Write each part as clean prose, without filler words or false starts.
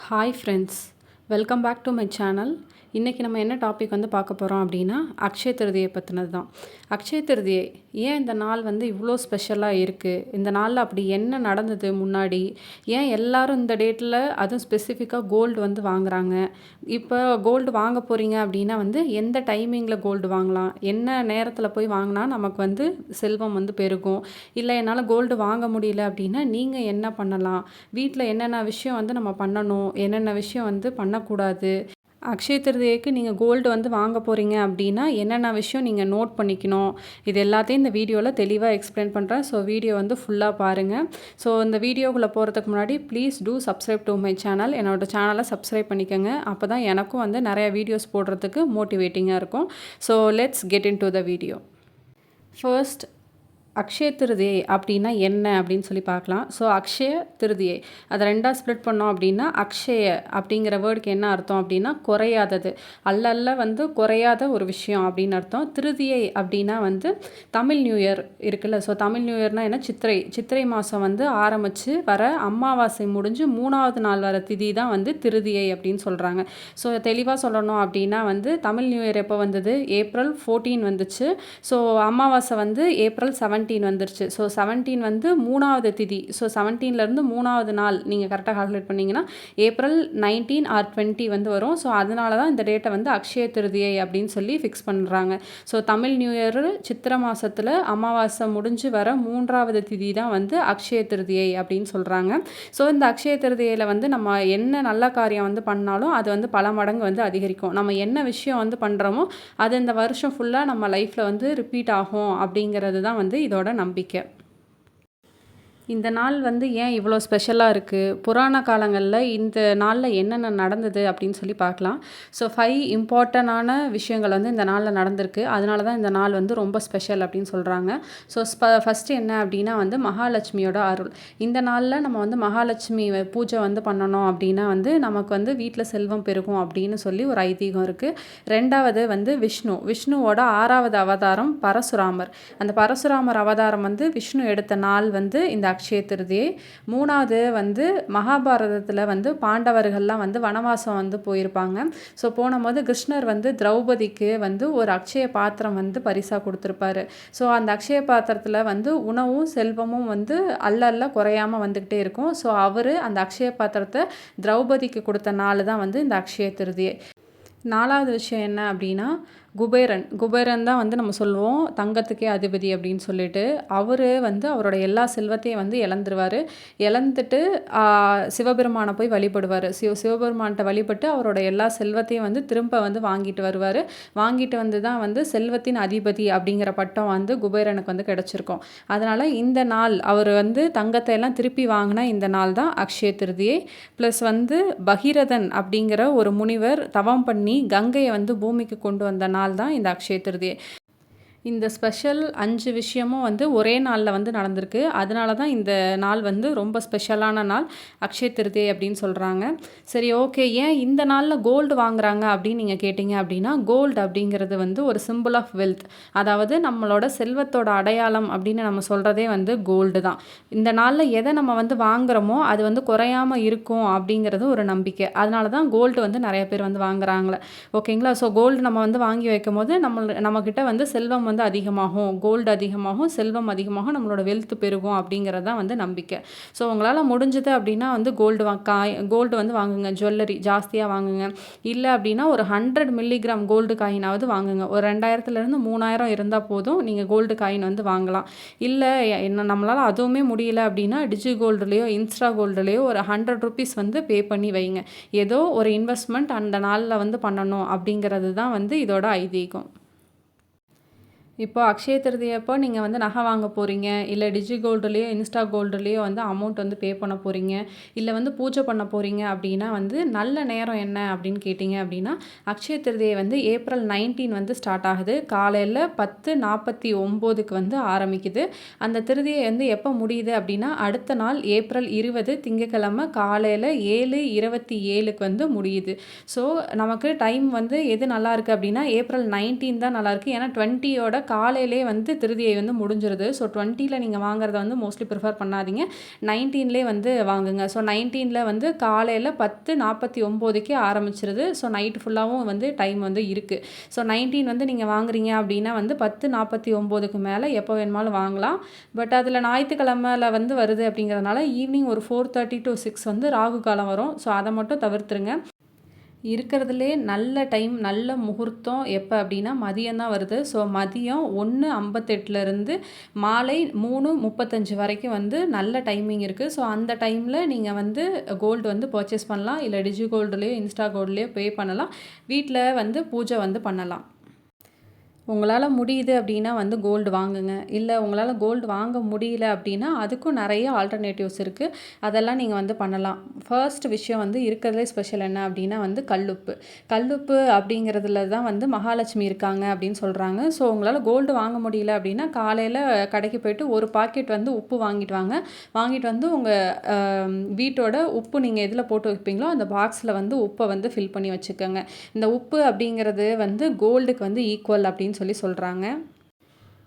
Hi friends, welcome back to my channel. இன்றைக்கி நம்ம என்ன டாபிக் வந்து பார்க்க போகிறோம் அப்படின்னா அக்ஷய திருதியை பற்றினது தான். அக்ஷய திருதியை ஏன் இந்த நாள் வந்து இவ்வளோ ஸ்பெஷலாக இருக்குது, இந்த நாளில் அப்படி என்ன நடந்தது முன்னாடி, ஏன் எல்லாரும் இந்த டேட்டில் அதுவும் ஸ்பெசிஃபிக்காக கோல்டு வந்து வாங்குகிறாங்க, இப்போ கோல்டு வாங்க போகிறீங்க அப்படின்னா வந்து எந்த டைமிங்கில் கோல்டு வாங்கலாம், என்ன நேரத்தில் போய் வாங்கினா நமக்கு வந்து செல்வம் வந்து பெருகும், இல்லை என்னால் கோல்டு வாங்க முடியல அப்படின்னா நீங்கள் என்ன பண்ணலாம், வீட்டில் என்னென்ன விஷயம் வந்து நம்ம பண்ணணும், என்னென்ன விஷயம் வந்து பண்ணக்கூடாது, அக்ஷய திருதியைக்கு நீங்கள் கோல்டு வந்து வாங்க போகிறீங்க அப்படின்னா என்னென்ன விஷயம் நீங்கள் நோட் பண்ணிக்கணும், இது எல்லாத்தையும் இந்த வீடியோவில் தெளிவாக எக்ஸ்பிளைன் பண்ணுறேன். ஸோ வீடியோ வந்து ஃபுல்லாக பாருங்கள். ஸோ இந்த வீடியோக்குள்ளே போகிறதுக்கு முன்னாடி please do subscribe to my channel. என்னோடய சேனலை சப்ஸ்கிரைப் பண்ணிக்கோங்க. அப்போ தான் எனக்கும் வந்து நிறைய வீடியோஸ் போடுறதுக்கு மோட்டிவேட்டிங்காக இருக்கும். So let's get in to the video. First, Akshaya Tritiya அப்படின்னா என்ன அப்படின்னு சொல்லி பார்க்கலாம். ஸோ அக்ஷய திருதியை அதை ரெண்டாக ஸ்ப்ளிட் பண்ணோம் அப்படின்னா அக்ஷய அப்படிங்கிற வேர்டுக்கு என்ன அர்த்தம் அப்படின்னா குறையாதது, அல்ல வந்து குறையாத ஒரு விஷயம் அப்படின்னு அர்த்தம். திருதியை அப்படின்னா வந்து தமிழ் நியூ இயர் இருக்குல்ல, ஸோ தமிழ் நியூ இயர்னால் என்ன, சித்திரை மாதம் வந்து ஆரம்பித்து வர அமாவாசை முடிஞ்சு 3வது நாள் வர திதி தான் வந்து திருதியை அப்படின்னு சொல்கிறாங்க. ஸோ தெளிவாக சொல்லணும் அப்படின்னா வந்து தமிழ் நியூ இயர் எப்போ வந்தது, April 14 வந்துச்சு. ஸோ அமாவாசை வந்து April 17 வந்துருச்சு. ஸோ 17 வந்து 3வது திதி. ஸோ 17லேருந்து 3வது நாள் நீங்கள் கரெக்டாக கால்குலேட் பண்ணிங்கன்னா April 19 ஆர் 20 வந்து வரும். ஸோ அதனால தான் இந்த டேட்டை வந்து அக்ஷய திருதியை அப்படின்னு சொல்லி ஃபிக்ஸ் பண்ணுறாங்க. ஸோ தமிழ் நியூ இயர் சித்திரை மாதத்தில் அமாவாசை முடிஞ்சு வர 3வது திதி தான் வந்து அக்ஷய திருதியை அப்படின்னு சொல்கிறாங்க. ஸோ இந்த அக்ஷய திருதியில் வந்து நம்ம என்ன நல்ல காரியம் வந்து பண்ணாலும் அது வந்து பல மடங்கு வந்து அதிகரிக்கும். நம்ம என்ன விஷயம் வந்து பண்ணுறோமோ அது இந்த வருஷம் ஃபுல்லாக நம்ம லைஃப்பில் வந்து ரிப்பீட் ஆகும் அப்படிங்கிறது தான் வந்து இதோட நம்பிக்கை. இந்த நாள் வந்து ஏன் இவ்வளோ ஸ்பெஷலாக இருக்குது, புராண காலங்களில் இந்த நாளில் என்னென்ன நடந்தது அப்படின்னு சொல்லி பார்க்கலாம். ஸோ 5 இம்பார்ட்டண்டான விஷயங்கள் வந்து இந்த நாளில் நடந்திருக்கு. அதனால தான் இந்த நாள் வந்து ரொம்ப ஸ்பெஷல் அப்படின்னு சொல்கிறாங்க. ஸோ ஃபஸ்ட்டு என்ன அப்படின்னா வந்து மகாலட்சுமியோட அருள். இந்த நாளில் நம்ம வந்து மகாலட்சுமி பூஜை வந்து பண்ணணும் அப்படின்னா வந்து நமக்கு வந்து வீட்டில் செல்வம் பெருகும் அப்படின்னு சொல்லி ஒரு ஐதீகம் இருக்குது. ரெண்டாவது வந்து விஷ்ணுவோட 6வது அவதாரம் பரசுராமர். அந்த பரசுராமர் அவதாரம் வந்து விஷ்ணு எடுத்த நாள் வந்து இந்த அக்ஷய திருதியை. 3வது வந்து மகாபாரதத்தில் வந்து பாண்டவர்கள்லாம் வந்து வனவாசம் வந்து போயிருப்பாங்க. ஸோ போனபோது கிருஷ்ணர் வந்து திரௌபதிக்கு வந்து ஒரு அக்ஷய பாத்திரம் வந்து பரிசாக கொடுத்துருப்பாரு. ஸோ அந்த அக்ஷய பாத்திரத்தில் வந்து உணவும் செல்வமும் வந்து அல்ல குறையாமல் வந்துக்கிட்டே இருக்கும். ஸோ அவர் அந்த அக்ஷய பாத்திரத்தை திரௌபதிக்கு கொடுத்த நாள் தான் வந்து இந்த அக்ஷய திருதியை. 4வது விஷயம் என்ன அப்படின்னா குபேரன் தான் வந்து நம்ம சொல்லுவோம் தங்கத்துக்கே அதிபதி அப்படின்னு சொல்லிட்டு. அவர் வந்து அவரோட எல்லா செல்வத்தையும் வந்து இழந்துட்டு சிவபெருமானை போய் வழிபடுவார். சிவபெருமான்கிட்ட வழிபட்டு அவரோட எல்லா செல்வத்தையும் வந்து திரும்ப வந்து வாங்கிட்டு வருவார். வாங்கிட்டு வந்து தான் வந்து செல்வத்தின் அதிபதி அப்படிங்கிற பட்டம் வந்து குபேரனுக்கு வந்து கிடச்சிருக்கும். அதனால் இந்த நாள் அவர் வந்து தங்கத்தை எல்லாம் திருப்பி வாங்கினா இந்த நாள் தான் அக்ஷய திருதியை. ப்ளஸ் வந்து பகீரதன் அப்படிங்கிற ஒரு முனிவர் தவம் பண்ணி கங்கையை வந்து பூமிக்கு கொண்டு வந்த நாள் தான் இந்த அக்ஷய திருதியை. இந்த ஸ்பெஷல் 5 விஷயமும் வந்து ஒரே நாளில் வந்து நடந்திருக்கு. அதனால தான் இந்த நாள் வந்து ரொம்ப ஸ்பெஷலான நாள் அக்ஷய திருதியை அப்படின்னு சொல்கிறாங்க. சரி, ஓகே, ஏன் இந்த நாளில் கோல்டு வாங்குறாங்க அப்படின்னு நீங்கள் கேட்டிங்க அப்படின்னா கோல்டு அப்படிங்கிறது வந்து ஒரு சிம்பிள் ஆஃப் வெல்த், அதாவது நம்மளோட செல்வத்தோட அடையாளம் அப்படின்னு நம்ம சொல்கிறதே வந்து கோல்டு தான். இந்த நாளில் எதை நம்ம வந்து வாங்குகிறோமோ அது வந்து குறையாமல் இருக்கும் அப்படிங்கிறது ஒரு நம்பிக்கை. அதனால தான் கோல்டு வந்து நிறைய பேர் வந்து வாங்குறாங்களே, ஓகேங்களா. ஸோ கோல்டு நம்ம வந்து வாங்கி வைக்கும் போது நம்மக்கிட்ட வந்து செல்வம் வந்து அதிகமாகும், கோல்டு அதிகமாகும், செல்வம் அதிகமாகும், நம்மளோட வெல்த் பெருகும் அப்படிங்கிறது தான் வந்து நம்பிக்கை. ஸோ உங்களால் முடிஞ்சது அப்படின்னா வந்து கோல்டு வந்து வாங்குங்க, ஜுவல்லரி ஜாஸ்தியாக வாங்குங்க. இல்லை அப்படின்னா ஒரு 100 மில்லிகிராம் கோல்டு காயினாவது வாங்குங்க. ஒரு 2000லேருந்து 3000 இருந்தால் போதும், நீங்கள் கோல்டு காயின் வந்து வாங்கலாம். இல்லை நம்மளால் அதுவுமே முடியல அப்படின்னா டிஜி கோல்டுலேயோ இன்ஸ்டா கோல்டுலேயோ ஒரு 100 ருபீஸ் வந்து பே பண்ணி வைங்க. ஏதோ ஒரு இன்வெஸ்ட்மெண்ட் அந்த நாளில் வந்து பண்ணணும் அப்படிங்கிறது தான் வந்து இதோட ஐதீகம். இப்போ அக்ஷய திருதியப்போ நீங்கள் வந்து நகை வாங்க போகிறீங்க, இல்லை டிஜி கோல்டுலேயோ இன்ஸ்டா கோல்டுலேயோ வந்து அமௌண்ட் வந்து பே பண்ண போகிறீங்க, இல்லை வந்து பூஜை பண்ண போகிறீங்க அப்படின்னா வந்து நல்ல நேரம் என்ன அப்படின்னு கேட்டிங்க அப்படின்னா அக்ஷய திருதியை வந்து April 19 வந்து ஸ்டார்ட் ஆகுது. காலையில் 10:49க்கு வந்து ஆரம்பிக்குது. அந்த திருதியை வந்து எப்போ முடியுது அப்படின்னா அடுத்த நாள் April 20 திங்கக்கிழமை காலையில் 7:27க்கு வந்து முடியுது. ஸோ நமக்கு டைம் வந்து எது நல்லாயிருக்கு அப்படின்னா April 19 தான் நல்லாயிருக்கு. ஏன்னா 20யோட காலையிலே வந்து திருதியை வந்து முடிஞ்சிருது. ஸோ 20ல நீங்கள் வாங்குறத வந்து மோஸ்ட்லி ப்ரிஃபர் பண்ணாதீங்க. 19லே வந்து வாங்குங்க. ஸோ 19ல வந்து காலையில் 10:49க்கே ஆரம்பிச்சிருது. ஸோ நைட்டு ஃபுல்லாகவும் வந்து டைம் வந்து இருக்குது. ஸோ 19 வந்து நீங்கள் வாங்குறீங்க அப்படின்னா வந்து 10:49க்கு மேலே எப்போ வேணுமாலும் வாங்கலாம். பட் அதில் ஞாயிற்றுக்கிழமையில் வந்து வருது அப்படிங்கிறதுனால ஈவினிங் ஒரு 4:30 to 6 வந்து ராகு காலம் வரும். ஸோ அதை மட்டும் தவிர்த்துருங்க. இருக்கிறதுலே நல்ல டைம், நல்ல முகூர்த்தம் எப்போ அப்படின்னா மதியம் தான் வருது. ஸோ மதியம் 1:58லேருந்து மாலை 3:35 வரைக்கும் வந்து நல்ல டைமிங் இருக்குது. ஸோ அந்த டைமில் நீங்கள் வந்து கோல்டு வந்து பர்ச்சேஸ் பண்ணலாம். இல்லை டிஜி கோல்டுலேயோ இன்ஸ்டா கோல்ட்லேயோ பே பண்ணலாம். வீட்டில் வந்து பூஜை வந்து பண்ணலாம். உங்களால் முடியுது அப்படின்னா வந்து கோல்டு வாங்குங்க. இல்லை உங்களால் கோல்டு வாங்க முடியல அப்படின்னா அதுக்கும் நிறைய ஆல்டர்னேட்டிவ்ஸ் இருக்குது. அதெல்லாம் நீங்கள் வந்து பண்ணலாம். ஃபர்ஸ்ட் விஷயம் வந்து இருக்கிறதுலே ஸ்பெஷல் என்ன அப்படின்னா வந்து கல்லுப்பு. கல்லுப்பு அப்படிங்கிறதுல தான் வந்து மகாலட்சுமி இருக்காங்க அப்படின்னு சொல்கிறாங்க. ஸோ உங்களால் கோல்டு வாங்க முடியல அப்படின்னா காலையில் கடைக்கு போய்ட்டு ஒரு பாக்கெட் வந்து உப்பு வாங்கிட்டு வாங்க. வாங்கிட்டு வந்து உங்கள் வீட்டோட உப்பு நீங்கள் எதில் போட்டு வைப்பீங்களோ அந்த பாக்ஸில் வந்து உப்பை வந்து ஃபில் பண்ணி வச்சுக்கோங்க. இந்த உப்பு அப்படிங்கிறது வந்து கோல்டுக்கு வந்து ஈக்குவல் அப்படின்னு சொல்கிறாங்க.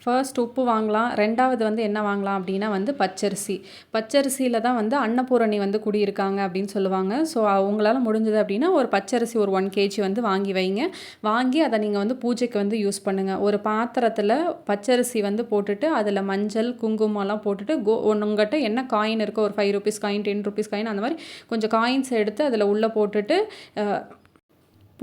ஃபர்ஸ்ட் உப்பு வாங்கலாம். ரெண்டாவது வந்து என்ன வாங்கலாம் அப்படின்னா வந்து பச்சரிசி. பச்சரிசியில் தான் வந்து அன்னபூரணி வந்து குடியிருக்காங்க அப்படின்னு சொல்லுவாங்க. ஸோ உங்களால் முடிஞ்சது அப்படின்னா ஒரு பச்சரிசி ஒரு 1 kg வந்து வாங்கி வைங்க. வாங்கி அதை நீங்கள் வந்து பூஜைக்கு வந்து யூஸ் பண்ணுங்கள். ஒரு பாத்திரத்தில் பச்சரிசி வந்து போட்டுட்டு அதில் மஞ்சள் குங்குமம்லாம் போட்டுட்டு உங்கள்கிட்ட என்ன காயின் இருக்கோ ஒரு 5 rupees காயின் 10 rupees காயின் அந்த மாதிரி கொஞ்சம் காயின்ஸ் எடுத்து அதில் உள்ளே போட்டுட்டு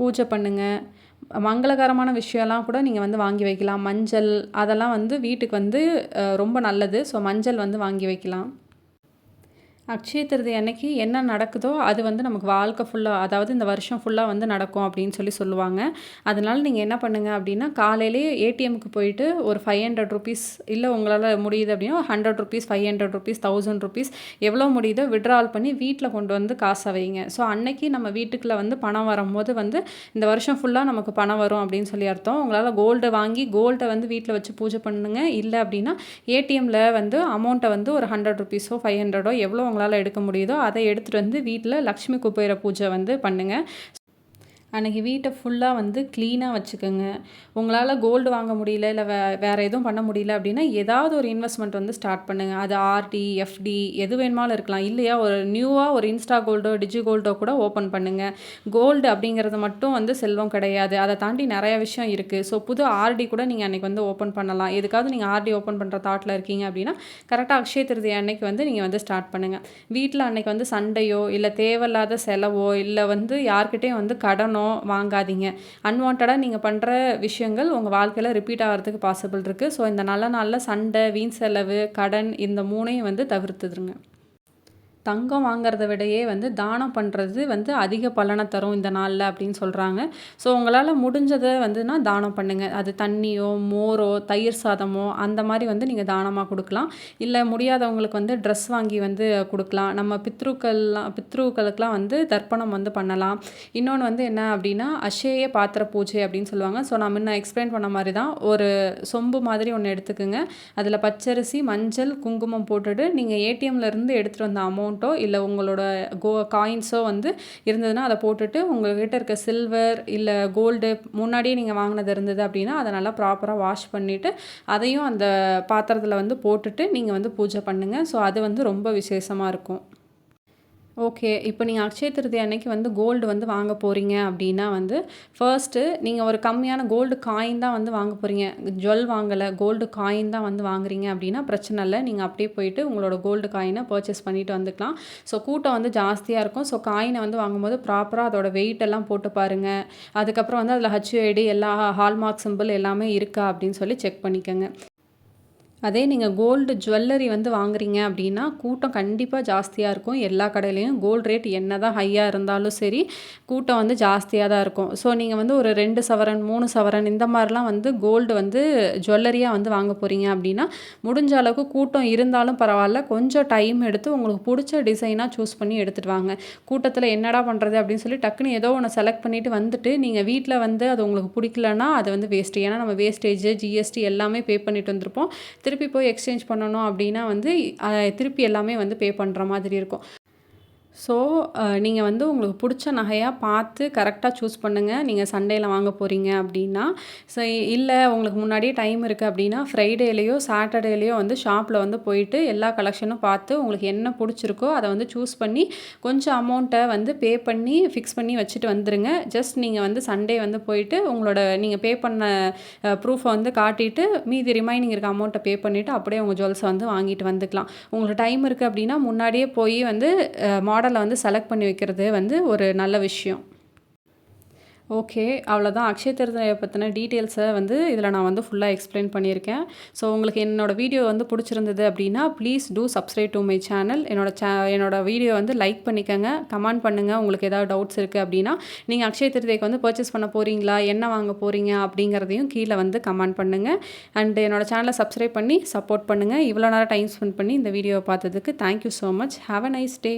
பூஜை பண்ணுங்கள். மங்களகரமான விஷயம்லாம் கூட நீங்கள் வந்து வாங்கி வைக்கலாம். மஞ்சள் அதெல்லாம் வந்து வீட்டுக்கு வந்து ரொம்ப நல்லது. ஸோ மஞ்சள் வந்து வாங்கி வைக்கலாம். அக்ஷய திருதியை அன்னைக்கு என்ன நடக்குதோ அது வந்து நமக்கு வாழ்க்கை ஃபுல்லாக, அதாவது இந்த வருஷம் ஃபுல்லாக வந்து நடக்கும் அப்படின்னு சொல்லுவாங்க. அதனால் நீங்கள் என்ன பண்ணுங்கள் அப்படின்னா காலையிலேயே ஏடிஎம்க்கு போயிட்டு ஒரு 500 rupees இல்லை உங்களால் முடியுது அப்படின்னா 100 rupees 500 rupees 1000 rupees எவ்வளோ முடியுதோ விட்ரால் பண்ணி வீட்டில் கொண்டு வந்து காசை வைங்க. ஸோ அன்னைக்கு நம்ம வீட்டுக்குள்ளே வந்து பணம் வரும்போது வந்து இந்த வருஷம் ஃபுல்லாக நமக்கு பணம் வரும் அப்படின்னு சொல்லி அர்த்தம். உங்களால் கோல்டு வாங்கி கோல்டை வந்து வீட்டில் வச்சு பூஜை பண்ணுங்க. இல்லை அப்படின்னா ஏடிஎம்மில் வந்து அமௌண்ட்டை வந்து ஒரு 100 rupees 500 எவ்வளோ உங்களால் எடுக்க முடியுதோ அதை எடுத்துகிட்டு வந்து வீட்டில் லக்ஷ்மி குபேர பூஜை வந்து பண்ணுங்கள். அன்றைக்கி வீட்டை ஃபுல்லாக வந்து க்ளீனாக வச்சுக்கோங்க. உங்களால் கோல்டு வாங்க முடியல இல்லை வேறு எதுவும் பண்ண முடியல அப்படின்னா ஏதாவது ஒரு இன்வெஸ்ட்மெண்ட் வந்து ஸ்டார்ட் பண்ணுங்கள். அது ஆர்டி எஃப்டி எது வேணுமாலும் இருக்கலாம். இல்லையா ஒரு நியூவாக ஒரு இன்ஸ்டா கோல்டோ டிஜி கோல்டோ கூட ஓப்பன் பண்ணுங்கள். கோல்டு அப்படிங்கிறது மட்டும் வந்து செல்வம் கிடையாது. அதை தாண்டி நிறைய விஷயம் இருக்குது. ஸோ புது ஆர்டி கூட நீங்கள் அன்றைக்கி வந்து ஓப்பன் பண்ணலாம். எதுக்காவது நீங்கள் ஆர்டி ஓப்பன் பண்ணுற தாட்டில் இருக்கீங்க அப்படின்னா கரெக்டாக அக்ஷய திருதியை அன்னைக்கு வந்து நீங்கள் வந்து ஸ்டார்ட் பண்ணுங்கள். வீட்டில் அன்றைக்கி வந்து சண்டையோ இல்லை தேவையில்லாத செலவோ இல்லை வந்து யார்கிட்டையும் வந்து கடனோ வாங்காதீங்க. அன்வான்டாக நீங்கள் பண்ணுற விஷயங்கள் உங்கள் வாழ்க்கையில் ரிப்பீட் ஆகிறதுக்கு பாசிபிள் இருக்குது. ஸோ இந்த நல்ல நாளில் சண்டை வீண் செலவு கடன் இந்த 3ஐயும் வந்து தவிர்த்துடுங்க. தங்கம் வாங்கிறத விடையே வந்து தானம் பண்ணுறது வந்து அதிக பலனை தரும் இந்த நாளில் அப்படின்னு சொல்கிறாங்க. ஸோ உங்களால் முடிஞ்சதை வந்துன்னா தானம் பண்ணுங்கள். அது தண்ணியோ மோரோ தயிர் சாதமோ அந்த மாதிரி வந்து நீங்கள் தானமாக கொடுக்கலாம். இல்லை முடியாதவங்களுக்கு வந்து ட்ரெஸ் வாங்கி வந்து கொடுக்கலாம். நம்ம பித்ருக்களுக்கெலாம் வந்து தர்ப்பணம் வந்து பண்ணலாம். இன்னொன்று வந்து என்ன அப்படின்னா அஷேய பாத்திர பூஜை அப்படின்னு சொல்லுவாங்க. ஸோ நான் முன்ன எக்ஸ்பிளைன் பண்ண மாதிரி தான் ஒரு சொம்பு மாதிரி ஒன்று எடுத்துக்குங்க. அதில் பச்சரிசி மஞ்சள் குங்குமம் போட்டுட்டு நீங்கள் ஏடிஎம்லேருந்து எடுத்துகிட்டு வந்த அமௌண்ட்டோ இல்லை உங்களோட காயின்ஸோ வந்து இருந்ததுன்னா அதை போட்டுட்டு உங்கள்கிட்ட இருக்க சில்வர் இல்லை கோல்டு முன்னாடியே நீங்கள் வாங்கினது இருந்தது அப்படின்னா அதை நல்லா ப்ராப்பராக வாஷ் பண்ணிவிட்டு அதையும் அந்த பாத்திரத்தில் வந்து போட்டுட்டு நீங்கள் வந்து பூஜை பண்ணுங்கள். ஸோ அது வந்து ரொம்ப விசேஷமாக இருக்கும். ஓகே. இப்போ நீங்கள் அக்ஷய திருதியை அன்னைக்கு வந்து கோல்டு வந்து வாங்க போகிறீங்க அப்படின்னா வந்து ஃபர்ஸ்ட்டு நீங்கள் ஒரு கம்மியான கோல்டு காயின் தான் வந்து வாங்க போகிறீங்க. ஜுவல் வாங்கலை கோல்டு காயின் தான் வந்து வாங்குறீங்க அப்படின்னா பிரச்சனை இல்லை. நீங்கள் அப்படியே போயிட்டு உங்களோட கோல்டு காயினை பர்ச்சேஸ் பண்ணிட்டு வந்துக்கலாம். ஸோ கூட்டம் வந்து ஜாஸ்தியாக இருக்கும். ஸோ காயினை வந்து வாங்கும்போது ப்ராப்பராக அதோட வெயிட் எல்லாம் போட்டு பாருங்கள். அதுக்கப்புறம் வந்து அதில் ஹச்யூஐடி எல்லா ஹால்மார்க் சிம்பிள் எல்லாமே இருக்கா அப்படின்னு சொல்லி செக் பண்ணிக்கோங்க. அதே நீங்கள் கோல்டு ஜுவல்லரி வந்து வாங்குறீங்க அப்படின்னா கூட்டம் கண்டிப்பாக ஜாஸ்தியாக இருக்கும். எல்லா கடையிலையும் கோல்டு ரேட் என்ன தான் ஹையாக இருந்தாலும் சரி கூட்டம் வந்து ஜாஸ்தியாக தான் இருக்கும். ஸோ நீங்கள் வந்து ஒரு 2 சவரன் 3 சவரன் இந்த மாதிரிலாம் வந்து கோல்டு வந்து ஜுவல்லரியாக வந்து வாங்க போகிறீங்க அப்படின்னா முடிஞ்ச அளவுக்கு கூட்டம் இருந்தாலும் பரவாயில்ல கொஞ்சம் டைம் எடுத்து உங்களுக்கு பிடிச்ச டிசைனாக சூஸ் பண்ணி எடுத்துகிட்டு வாங்க. கூட்டத்தில் என்னடா பண்ணுறது அப்படின்னு சொல்லி டக்குன்னு ஏதோ ஒன்று செலக்ட் பண்ணிவிட்டு வந்துட்டு நீங்கள் வீட்டில் வந்து அது உங்களுக்கு பிடிக்கலன்னா அது வந்து வேஸ்ட்டு. ஏன்னா நம்ம வேஸ்டேஜ் ஜிஎஸ்டி எல்லாமே பே பண்ணிட்டு வந்திருப்போம். திருப்பி போய் எக்ஸ்சேஞ்ச் பண்ணணும் அப்படின்னா வந்து திருப்பி எல்லாமே வந்து பே பண்ணுற மாதிரி இருக்கும். ஸோ, நீங்க வந்து உங்களுக்கு புடிச்ச நகையா பார்த்து கரெக்ட்டா சூஸ் பண்ணுங்க. நீங்க சண்டேல வாங்க போறீங்க அப்டின்னா. ஸோ இல்ல உங்களுக்கு முன்னாடியே டைம் இருக்கு அப்டின்னா, ஃப்ரைடேலயோ, சாட்டர்டேலயோ வந்து ஷாப்ல வந்து போயிட்டு எல்லா கலெக்ஷனும் பார்த்து உங்களுக்கு என்ன புடிச்சிருக்கோ அத வந்து சூஸ் பண்ணி, கொஞ்சம் அமௌண்ட்ட வந்து பே பண்ணி ஃபிக்ஸ் பண்ணி வச்சுட்டு வந்துருங்க. ஜஸ்ட் நீங்க வந்து சண்டே வந்து போயிட்டு உங்களோட நீங்க பே பண்ண ப்ரூஃப வந்து காட்டிட்டு, மீதி ரிமைனிங் இருக்க அமௌண்ட்ட பே பண்ணிட்டு, அப்படியே உங்க ஜுவல்ஸ வந்து வாங்கிட்டு வந்துக்கலாம். உங்களுக்கு டைம் இருக்கு அப்டின்னா, முன்னாடியே போய் வந்து மாடல வந்து செலக்ட் பண்ணி வைக்கிறது வந்து ஒரு நல்ல விஷயம். ஓகே. அவ்வளோதான். அக்ஷய திருதிய பத்தின டீட்டெயில்ஸ வந்து இதில நான் வந்து ஃபுல்லா எக்ஸ்ப்ளைன் பண்ணியிருக்கேன். ஸோ உங்களுக்கு என்னோட வீடியோ வந்து புடிச்சிருந்தது அப்டின்னா, please do subscribe to my channel. என்னோட வீடியோ வந்து லைக் பண்ணிக்கங்க. கமெண்ட் பண்ணுங்க. உங்களுக்கு ஏதாவது டவுட்ஸ் இருக்கு அப்டின்னா, நீங்க அக்ஷய திருதியக்கு வந்து பர்ச்சேஸ் பண்ண போறீங்களா? என்ன வாங்க போறீங்க? அப்படிங்கிறதையும் கீழ வந்து கமெண்ட் பண்ணுங்க. அண்ட் என்னோட சேனல சப்ஸ்கிரைப் பண்ணி சப்போர்ட் பண்ணுங்க. இவ்வளோ நேரம் டைம் ஸ்பெண்ட் பண்ணி இந்த வீடியோவ பார்த்ததுக்கு thank you so much. Have a nice day.